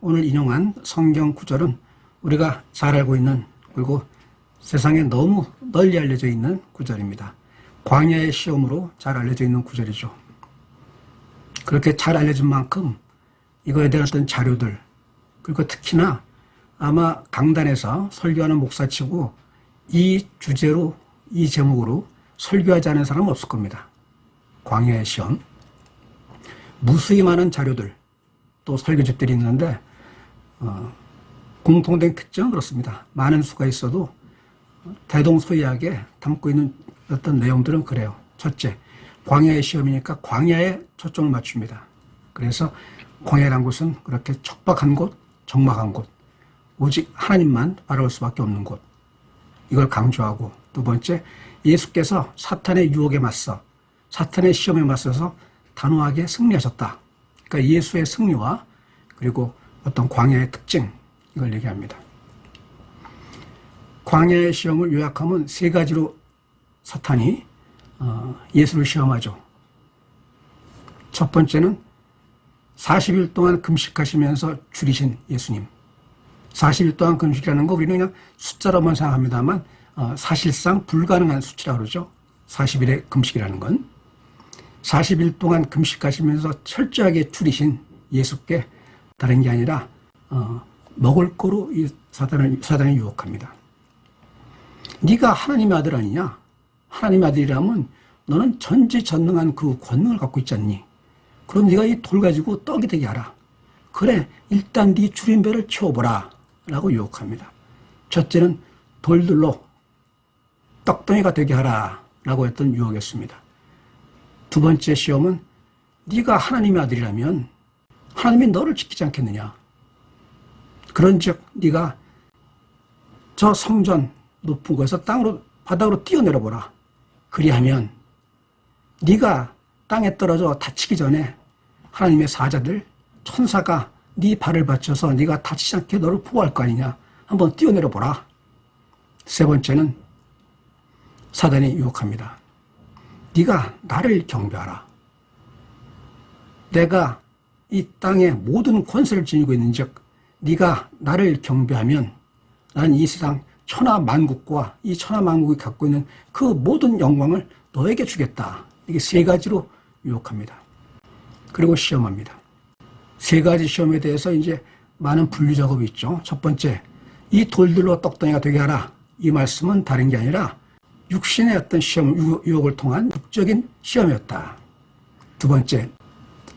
오늘 인용한 성경 구절은 우리가 잘 알고 있는, 그리고 세상에 너무 널리 알려져 있는 구절입니다. 광야의 시험으로 잘 알려져 있는 구절이죠. 그렇게 잘 알려진 만큼 이거에 대한 어떤 자료들, 그리고 특히나 아마 강단에서 설교하는 목사치고 이 주제로, 이 제목으로 설교하지 않은 사람은 없을 겁니다. 광야의 시험. 무수히 많은 자료들, 또 설교집들이 있는데 공통된 특징은 그렇습니다. 많은 수가 있어도 대동소이하게 담고 있는 어떤 내용들은 그래요. 첫째, 광야의 시험이니까 광야에 초점을 맞춥니다. 그래서 광야라는 곳은 그렇게 척박한 곳, 적막한 곳, 오직 하나님만 바라볼 수밖에 없는 곳, 이걸 강조하고, 두 번째, 예수께서 사탄의 유혹에 맞서, 사탄의 시험에 맞서서 단호하게 승리하셨다. 그러니까 예수의 승리와 그리고 어떤 광야의 특징, 이걸 얘기합니다. 광야의 시험을 요약하면 세 가지로 사탄이 예수를 시험하죠. 첫 번째는 40일 동안 금식하시면서 줄이신 예수님. 40일 동안 금식이라는 거 우리는 그냥 숫자로만 생각합니다만 사실상 불가능한 수치라고 그러죠. 40일의 금식이라는 건. 40일 동안 금식하시면서 철저하게 줄이신 예수께 다른 게 아니라 먹을 거로 이 사단을 유혹합니다. 네가 하나님의 아들 아니냐? 하나님의 아들이라면 너는 전지전능한 그 권능을 갖고 있지 않니? 그럼 네가 이 돌 가지고 떡이 되게 하라. 그래, 일단 네 줄인 배를 채워보라 라고 유혹합니다. 첫째는 돌들로 떡덩이가 되게 하라 라고 했던 유혹이었습니다. 두 번째 시험은 네가 하나님의 아들이라면 하나님이 너를 지키지 않겠느냐. 그런즉 네가 저 성전 높은 곳에서 바닥으로 뛰어내려보라. 그리하면 네가 땅에 떨어져 다치기 전에 하나님의 사자들, 천사가 네 발을 받쳐서 네가 다치지 않게 너를 보호할 거 아니냐. 한번 뛰어내려보라. 세 번째는 사단이 유혹합니다. 네가 나를 경배하라. 내가 이 땅의 모든 권세를 지니고 있는즉 네가 나를 경배하면 나는 이 세상 천하만국과 이 천하만국이 갖고 있는 그 모든 영광을 너에게 주겠다. 이게 세 가지로 유혹합니다. 그리고 시험합니다. 세 가지 시험에 대해서 이제 많은 분류 작업이 있죠. 첫 번째, 이 돌들로 떡덩이가 되게 하라. 이 말씀은 다른 게 아니라 육신의 어떤 시험, 유혹을 통한 육적인 시험이었다. 두 번째,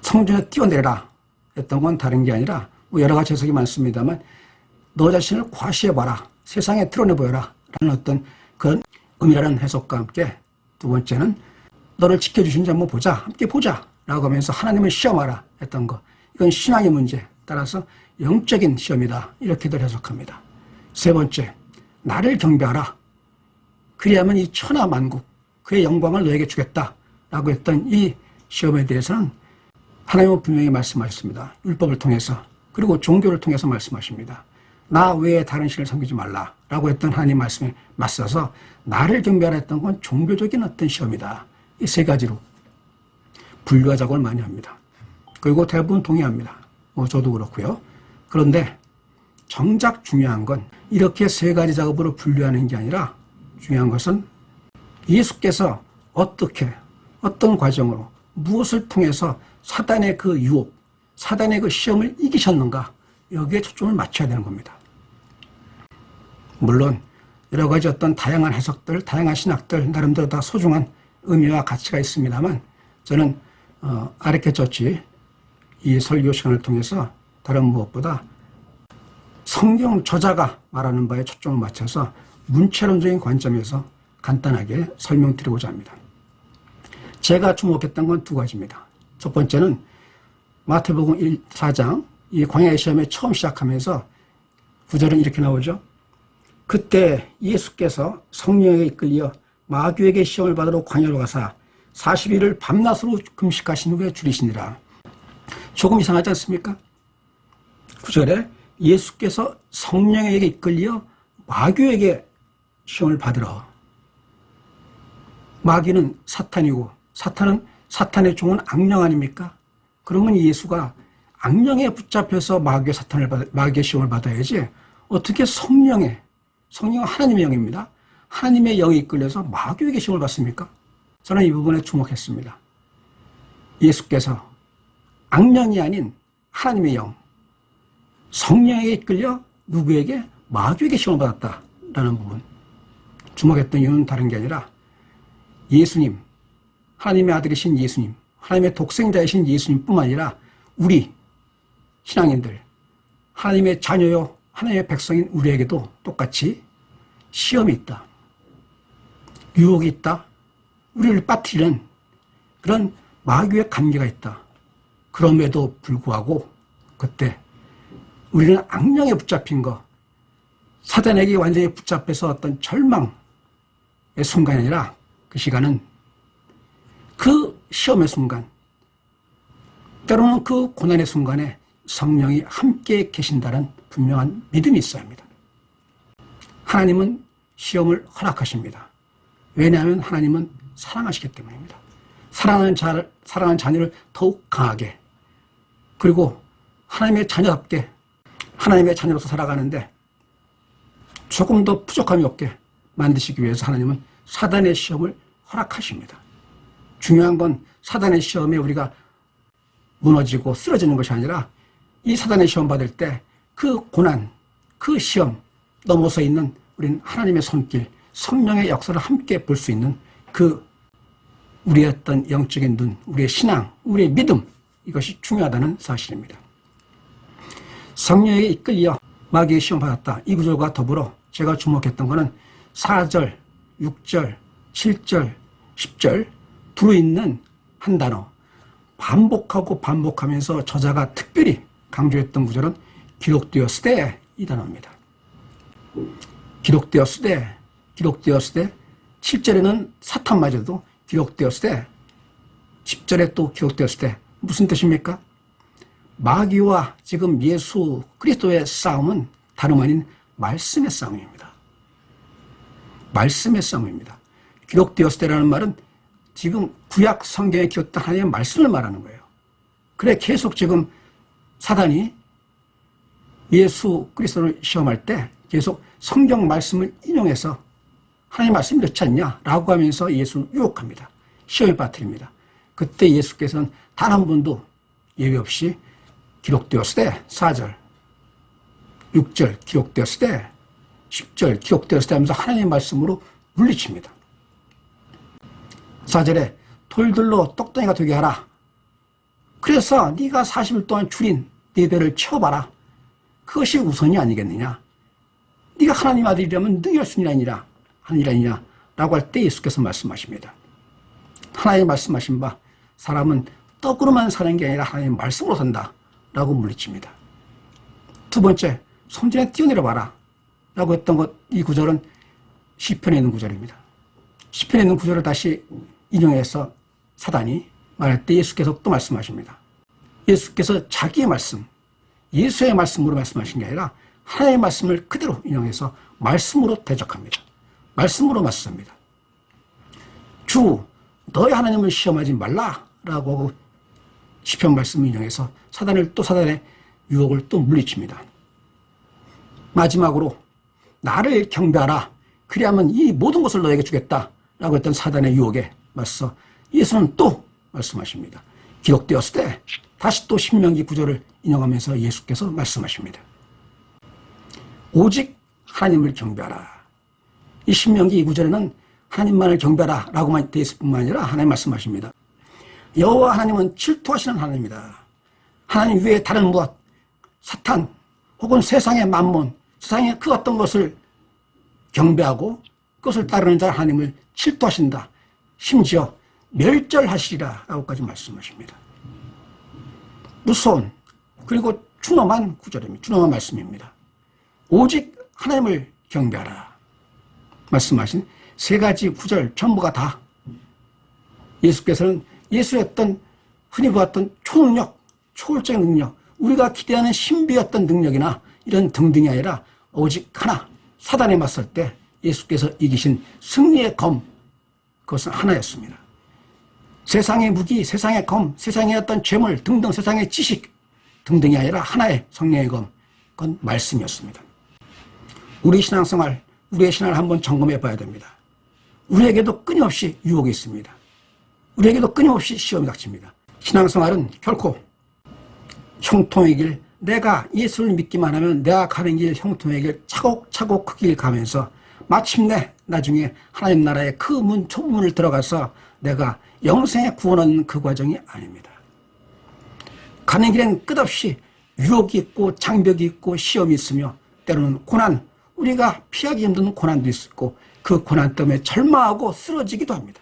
성전에 뛰어내려라 했던 건 다른 게 아니라 여러 가지 해석이 많습니다만 너 자신을 과시해봐라. 세상에 드러내 보여라 라는 어떤 그런 의미라는 해석과 함께 두 번째는 너를 지켜주신 자 한번 보자. 함께 보자 라고 하면서 하나님을 시험하라 했던 것. 이건 신앙의 문제, 따라서 영적인 시험이다. 이렇게들 해석합니다. 세 번째, 나를 경배하라. 그리하면 이 천하만국, 그의 영광을 너에게 주겠다 라고 했던 이 시험에 대해서는 하나님은 분명히 말씀하셨습니다. 율법을 통해서, 그리고 종교를 통해서 말씀하십니다. 나 외에 다른 신을 섬기지 말라 라고 했던 하나님 말씀에 맞서서 나를 경배하라 했던 건 종교적인 어떤 시험이다. 이 세 가지로 분류와 작업을 많이 합니다. 그리고 대부분 동의합니다. 저도 그렇고요. 그런데 정작 중요한 건 이렇게 세 가지 작업으로 분류하는 게 아니라 중요한 것은 예수께서 어떻게, 어떤 과정으로, 무엇을 통해서 사단의 그 유혹, 사단의 그 시험을 이기셨는가, 여기에 초점을 맞춰야 되는 겁니다. 물론 여러 가지 어떤 다양한 해석들, 다양한 신학들 나름대로 다 소중한 의미와 가치가 있습니다만 저는 아르케 처치 이 설교 시간을 통해서 다른 무엇보다 성경 저자가 말하는 바에 초점을 맞춰서 문체론적인 관점에서 간단하게 설명드리고자 합니다. 제가 주목했던 건 두 가지입니다. 첫 번째는 마태복음 4장 이 광야의 시험에 처음 시작하면서 구절은 이렇게 나오죠. 그때 예수께서 성령에 이끌려 마귀에게 시험을 받으러 광야로 가사 40일을 밤낮으로 금식하신 후에 줄이시니라. 조금 이상하지 않습니까? 구절에 예수께서 성령에게 이끌려 마귀에게 시험을 받으러. 마귀는 사탄이고 사탄은 사탄의 종은 악령 아닙니까? 그러면 예수가 악령에 붙잡혀서 마귀의 시험을 받아야지 어떻게 성령은 하나님의 영입니다. 하나님의 영이 이끌려서 마귀에게 시험을 받습니까? 저는 이 부분에 주목했습니다. 예수께서 악령이 아닌 하나님의 영, 성령에게 이끌려 누구에게? 마귀에게 시험을 받았다라는 부분. 주목했던 이유는 다른 게 아니라 예수님, 하나님의 아들이신 예수님, 하나님의 독생자이신 예수님뿐만 아니라 우리 신앙인들, 하나님의 자녀요, 하나님의 백성인 우리에게도 똑같이 시험이 있다. 유혹이 있다. 우리를 빠뜨리는 그런 마귀의 관계가 있다. 그럼에도 불구하고 그때 우리는 악령에 붙잡힌 거, 사단에게 완전히 붙잡혀서 어떤 절망의 순간이 아니라 그 시간은 그 시험의 순간, 때로는 그 고난의 순간에 성령이 함께 계신다는 분명한 믿음이 있어야 합니다. 하나님은 시험을 허락하십니다. 왜냐하면 하나님은 사랑하시기 때문입니다. 사랑하는 자녀를 더욱 강하게, 그리고 하나님의 자녀답게 하나님의 자녀로서 살아가는데 조금 더 부족함이 없게 만드시기 위해서 하나님은 사단의 시험을 허락하십니다. 중요한 건 사단의 시험에 우리가 무너지고 쓰러지는 것이 아니라 이 사단의 시험 받을 때 그 고난, 그 시험 넘어서 있는 우리는 하나님의 손길, 성령의 역사를 함께 볼 수 있는 그 우리의 어떤 영적인 눈, 우리의 신앙, 우리의 믿음, 이것이 중요하다는 사실입니다. 성령에게 이끌려 마귀의 시험 받았다. 이 구절과 더불어 제가 주목했던 것은 4절, 6절, 7절, 10절 들어있는 한 단어, 반복하고 반복하면서 저자가 특별히 강조했던 구절은 기록되었으되, 이 단어입니다. 기록되었으되 7절에는 사탄마저도 기록되었으되 10절에 또 기록되었으되 무슨 뜻입니까? 마귀와 지금 예수 그리스도의 싸움은 다름 아닌 말씀의 싸움입니다. 말씀의 싸움입니다. 기록되었으되라는 말은 지금 구약 성경에 기록된 하나님의 말씀을 말하는 거예요. 그래 계속 지금 사단이 예수 그리스도를 시험할 때 계속 성경 말씀을 인용해서 하나님의 말씀이 그렇지 않냐 라고 하면서 예수를 유혹합니다. 시험에 빠뜨립니다. 그때 예수께서는 단 한 번도 예외 없이 기록되었으되 4절, 6절 기록되었으되 10절 기록되었으되 하면서 하나님의 말씀으로 물리칩니다. 4절에 돌들로 떡덩이가 되게 하라. 그래서 네가 40일 동안 줄인 네 배를 채워봐라. 그것이 우선이 아니겠느냐. 네가 하나님 아들이라면 능히 할 수 있느냐 아니라 하느니라 아니냐 라고 할 때 예수께서 말씀하십니다. 하나님 말씀하신 바 사람은 떡으로만 사는 게 아니라 하나님의 말씀으로 산다 라고 물리칩니다. 두 번째, 성전에 뛰어내려 봐라 라고 했던 것, 이 구절은 시편에 있는 구절입니다. 시편에 있는 구절을 다시 인용해서 사단이 말할 때 예수께서 또 말씀하십니다. 예수께서 자기의 말씀, 예수의 말씀으로 말씀하신 게 아니라 하나님의 말씀을 그대로 인용해서 말씀으로 대적합니다. 말씀으로 맞섭니다. 주, 너의 하나님을 시험하지 말라라고 하고 시편 말씀을 인용해서 사단의 유혹을 또 물리칩니다. 마지막으로 나를 경배하라. 그리하면 이 모든 것을 너에게 주겠다라고 했던 사단의 유혹에 맞서 예수는 또 말씀하십니다. 기록되었을 때 다시 또 신명기 9절을 인용하면서 예수께서 말씀하십니다. 오직 하나님을 경배하라. 이 신명기 9절에는 하나님만을 경배하라 라고만 되어 있을 뿐만 아니라 하나님 말씀하십니다. 여호와 하나님은 질투하시는 하나님이다. 하나님 외에 다른 무엇, 사탄 혹은 세상의 만몬, 세상의 그 어떤 것을 경배하고 그것을 따르는 자 하나님을 질투하신다. 심지어 멸절하시리라 라고까지 말씀하십니다. 무서운 그리고 준엄한 구절입니다. 준엄한 말씀입니다. 오직 하나님을 경배하라 말씀하신 세 가지 구절 전부가 다 예수께서는 예수의 어떤 흔히 보았던 초능력, 초월적인 능력, 우리가 기대하는 신비였던 능력이나 이런 등등이 아니라 오직 하나, 사단에 맞설 때 예수께서 이기신 승리의 검, 그것은 하나였습니다. 세상의 무기, 세상의 검, 세상의 어떤 죄물 등등 세상의 지식, 등등이 아니라 하나의 성령의 검, 그건 말씀이었습니다. 우리 신앙생활, 우리의 신앙을 한번 점검해 봐야 됩니다. 우리에게도 끊임없이 유혹이 있습니다. 우리에게도 끊임없이 시험이 닥칩니다. 신앙생활은 결코 형통의 길, 내가 예수를 믿기만 하면 내가 가는 길 형통의 길 차곡차곡 그 길 가면서 마침내 나중에 하나님 나라의 그 문 좁은 문을 들어가서 내가 영생의 구원하는 그 과정이 아닙니다. 가는 길엔 끝없이 유혹이 있고 장벽이 있고 시험이 있으며 때로는 고난, 우리가 피하기 힘든 고난도 있고 그 고난 때문에 절망하고 쓰러지기도 합니다.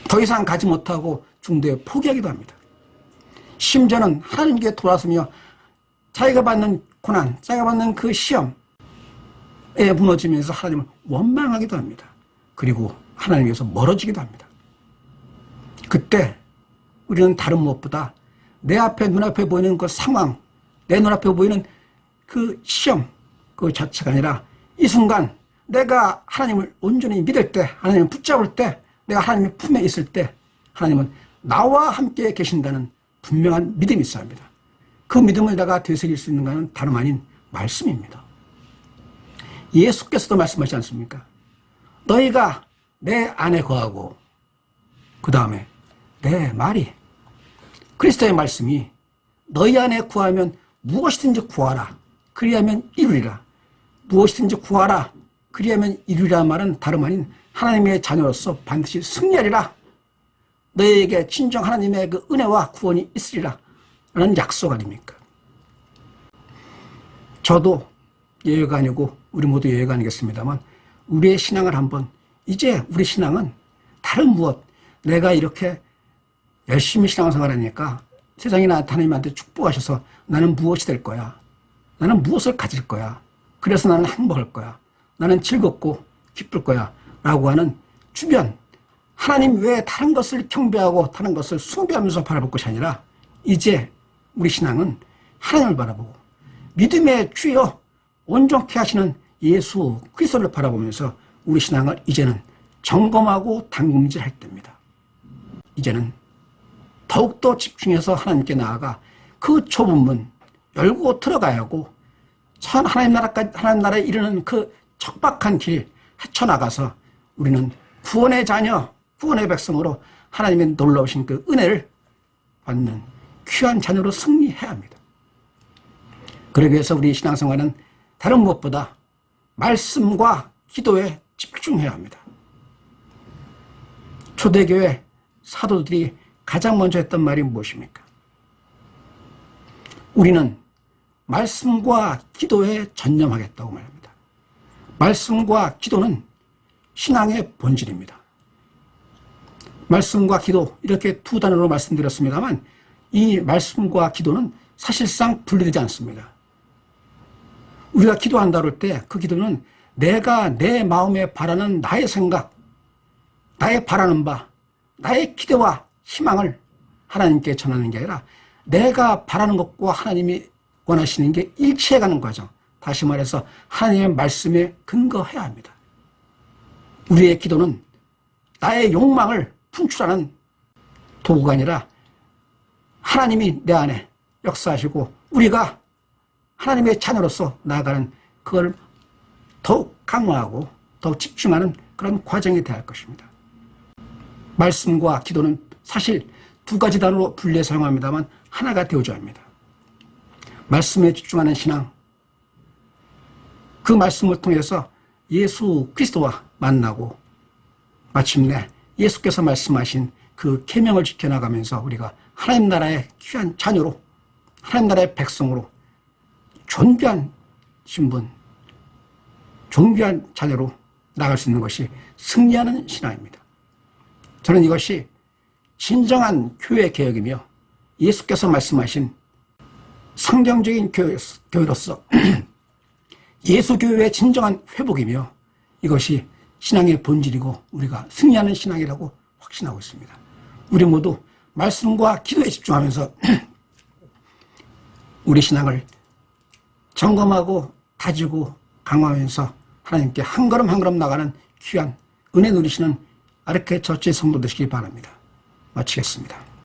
더 이상 가지 못하고 중도에 포기하기도 합니다. 심지어는 하나님께 돌아서며 자기가 받는 고난, 자기가 받는 그 시험에 무너지면서 하나님을 원망하기도 합니다. 그리고 하나님께서 멀어지기도 합니다. 그때 우리는 다른 무엇보다 내 앞에 눈앞에 보이는 그 상황, 내 눈앞에 보이는 그 시험 그 자체가 아니라 이 순간 내가 하나님을 온전히 믿을 때, 하나님을 붙잡을 때, 내가 하나님의 품에 있을 때 하나님은 나와 함께 계신다는 분명한 믿음이 있어야 합니다. 그 믿음을 내가 되새길 수 있는 것은 다름 아닌 말씀입니다. 예수께서도 말씀하시지 않습니까? 너희가 내 안에 거하고 그 다음에 내 말이, 그리스도의 말씀이 너희 안에 구하면 무엇이든지 구하라 그리하면 이루리라. 무엇이든지 구하라 그리하면 이루리라 말은 다름 아닌 하나님의 자녀로서 반드시 승리하리라. 너희에게 진정 하나님의 그 은혜와 구원이 있으리라 라는 약속 아닙니까? 저도 예외가 아니고 우리 모두 예외가 아니겠습니다만 우리의 신앙을 한번, 이제 우리 신앙은 다른 무엇, 내가 이렇게 열심히 신앙생활 하니까 세상이 나한테 하나님한테 축복하셔서 나는 무엇이 될 거야, 나는 무엇을 가질 거야, 그래서 나는 행복할 거야, 나는 즐겁고 기쁠 거야 라고 하는 주변 하나님 외에 다른 것을 경배하고 다른 것을 숭배하면서 바라볼 것이 아니라 이제 우리 신앙은 하나님을 바라보고 믿음의 주여 온전케 하시는 예수 그리스도를 바라보면서 우리 신앙을 이제는 점검하고 당금질할 때입니다. 이제는 더욱더 집중해서 하나님께 나아가 그 좁은 문 열고 들어가야 하고 하나님 나라에 이르는 그 척박한 길 헤쳐나가서 우리는 구원의 자녀, 구원의 백성으로 하나님의 놀라우신 그 은혜를 받는 귀한 자녀로 승리해야 합니다. 그러기 위해서 우리 신앙생활은 다른 무엇보다 말씀과 기도에 집중해야 합니다. 초대교회 사도들이 가장 먼저 했던 말이 무엇입니까? 우리는 말씀과 기도에 전념하겠다고 말합니다. 말씀과 기도는 신앙의 본질입니다. 말씀과 기도 이렇게 두 단어로 말씀드렸습니다만 이 말씀과 기도는 사실상 분리되지 않습니다. 우리가 기도한다 그럴 때 그 기도는 내가 내 마음에 바라는 나의 생각, 나의 바라는 바, 나의 기대와 희망을 하나님께 전하는 게 아니라 내가 바라는 것과 하나님이 원하시는 게 일치해가는 과정, 다시 말해서 하나님의 말씀에 근거해야 합니다. 우리의 기도는 나의 욕망을 분출하는 도구가 아니라 하나님이 내 안에 역사하시고 우리가 하나님의 자녀로서 나아가는 그걸 더욱 강화하고 더욱 집중하는 그런 과정이 되어야 할 것입니다. 말씀과 기도는 사실 두 가지 단어로 분리해 사용합니다만 하나가 되어줘야 합니다. 말씀에 집중하는 신앙, 그 말씀을 통해서 예수 그리스도와 만나고 마침내 예수께서 말씀하신 그 계명을 지켜나가면서 우리가 하나님 나라의 귀한 자녀로, 하나님 나라의 백성으로 존귀한 신분, 존귀한 자녀로 나갈 수 있는 것이 승리하는 신앙입니다. 저는 이것이 진정한 교회 개혁이며 예수께서 말씀하신 성경적인 교회로서 예수교회의 진정한 회복이며 이것이 신앙의 본질이고 우리가 승리하는 신앙이라고 확신하고 있습니다. 우리 모두 말씀과 기도에 집중하면서 우리 신앙을 점검하고 다지고 강화하면서 하나님께 한 걸음 한 걸음 나가는 귀한 은혜 누리시는 아르케 처치 성도 되시기 바랍니다. 마치겠습니다.